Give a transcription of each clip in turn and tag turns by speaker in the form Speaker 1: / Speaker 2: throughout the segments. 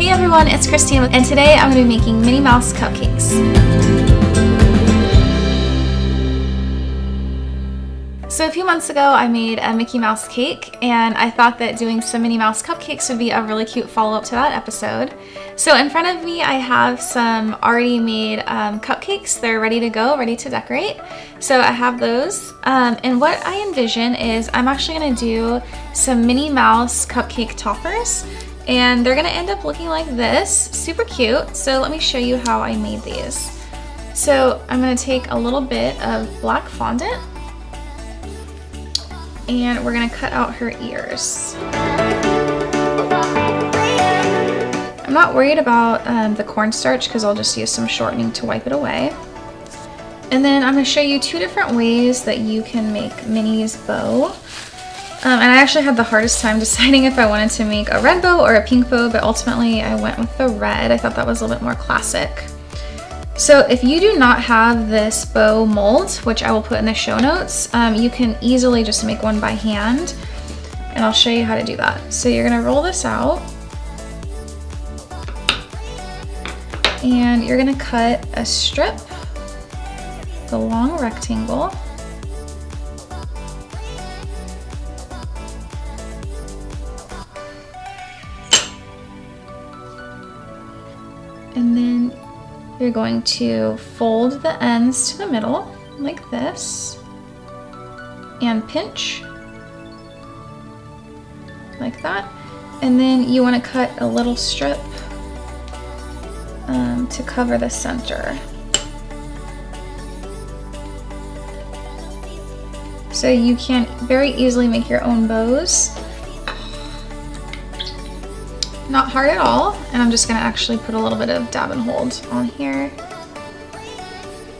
Speaker 1: Hey everyone, it's Christine, and today I'm going to be making Minnie Mouse cupcakes. So a few months ago I made a Mickey Mouse cake, and I thought that doing some Minnie Mouse cupcakes would be a really cute follow-up to that episode. So in front of me I have some already made cupcakes. They're ready to go, ready to decorate. So I have those, and what I envision is I'm actually going to do some Minnie Mouse cupcake toppers. And they're gonna end up looking like this, super cute. So let me show you how I made these. So I'm gonna take a little bit of black fondant and we're gonna cut out her ears. I'm not worried about the cornstarch because I'll just use some shortening to wipe it away. And then I'm gonna show you two different ways that you can make Minnie's bow. And I actually had the hardest time deciding if I wanted to make a red bow or a pink bow, but ultimately I went with the red. I thought that was a little bit more classic. So if you do not have this bow mold, which I will put in the show notes, you can easily just make one by hand, and I'll show you how to do that. So you're gonna roll this out, and you're gonna cut a strip, the long rectangle, and then you're going to fold the ends to the middle like this and pinch like that, and then you want to cut a little strip to cover the center. So you can very easily make your own bows. Not hard at all, and I'm just gonna actually put a little bit of dab and hold on here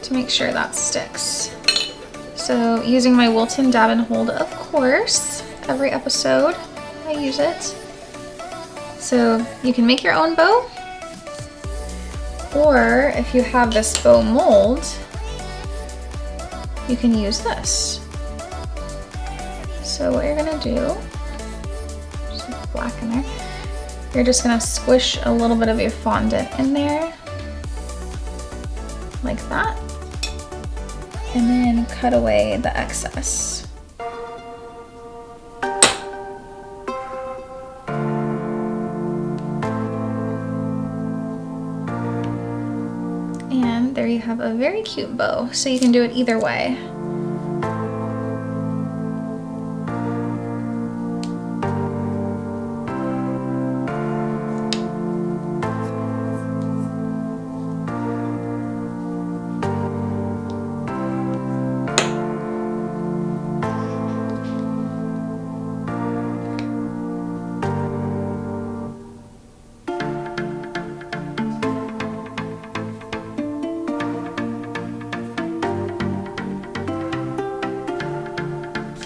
Speaker 1: to make sure that sticks. So using my Wilton dab and hold, of course, every episode I use it. So you can make your own bow, or if you have this bow mold, you can use this. So what you're gonna do, just put black in there. You're just gonna squish a little bit of your fondant in there, like that, and then cut away the excess. And there you have a very cute bow, so you can do it either way.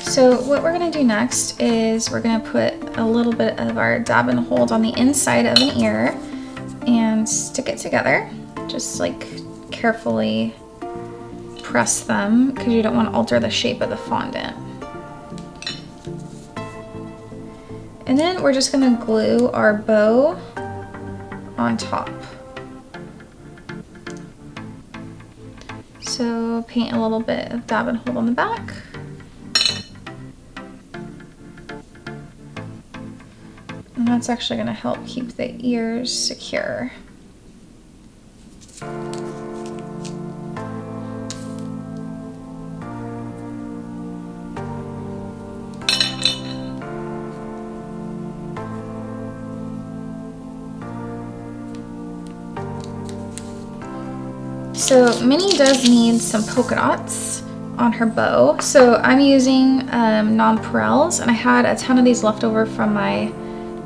Speaker 1: So what we're gonna do next is we're gonna put a little bit of our dab and hold on the inside of an ear and stick it together. Just like carefully press them because you don't want to alter the shape of the fondant. And then we're just gonna glue our bow on top. So paint a little bit of dab and hold on the back. And that's actually going to help keep the ears secure. So Minnie does need some polka dots on her bow. So I'm using nonpareils, and I had a ton of these left over from my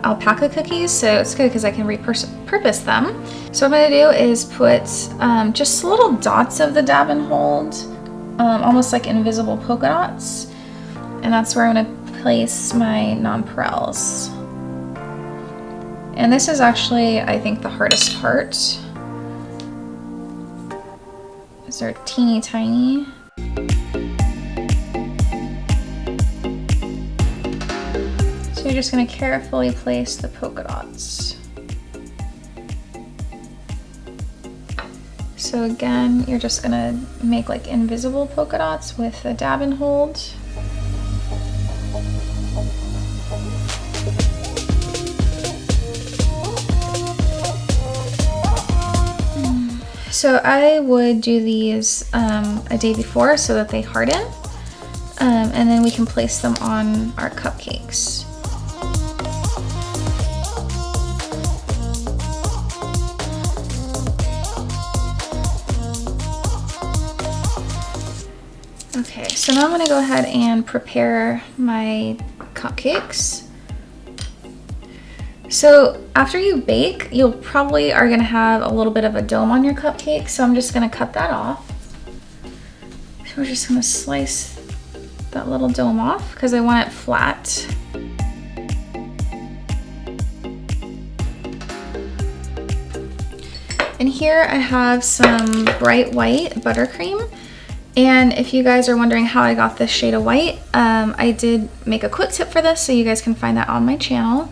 Speaker 1: alpaca cookies, so it's good because I can repurpose them. So what I'm going to do is put just little dots of the dab and hold, almost like invisible polka dots, and that's where I'm going to place my nonpareils. And this is actually, I think, the hardest part. They're teeny tiny. So you're just going to carefully place the polka dots. So again, you're just gonna make like invisible polka dots with a dab and hold. So I would do these a day before so that they harden, and then we can place them on our cupcakes. Okay, so now I'm gonna go ahead and prepare my cupcakes. So after you bake, you'll probably are gonna have a little bit of a dome on your cupcake, so I'm just gonna cut that off. So we're just gonna slice that little dome off because I want it flat. And here I have some bright white buttercream. And if you guys are wondering how I got this shade of white, I did make a quick tip for this, so you guys can find that on my channel.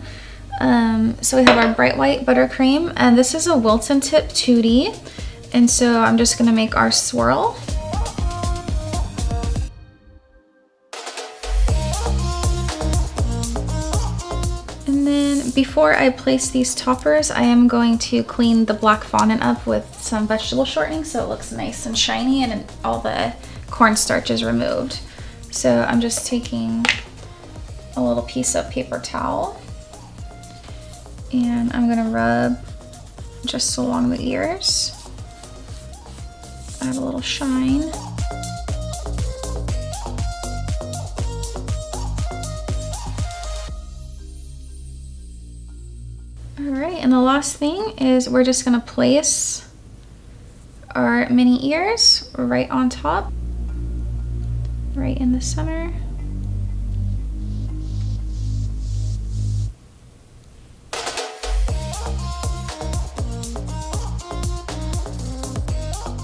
Speaker 1: So we have our bright white buttercream, and this is a Wilton tip 2D. And so I'm just gonna make our swirl. And then before I place these toppers, I am going to clean the black fondant up with some vegetable shortening so it looks nice and shiny and all the cornstarch is removed. So I'm just taking a little piece of paper towel and I'm gonna rub just along the ears, add a little shine. Alright, and the last thing is we're just gonna place our mini ears right on top, right in the center.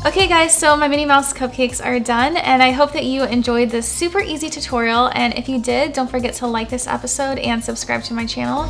Speaker 1: Okay guys, so my Minnie Mouse cupcakes are done, and I hope that you enjoyed this super easy tutorial, and if you did, don't forget to like this episode and subscribe to my channel.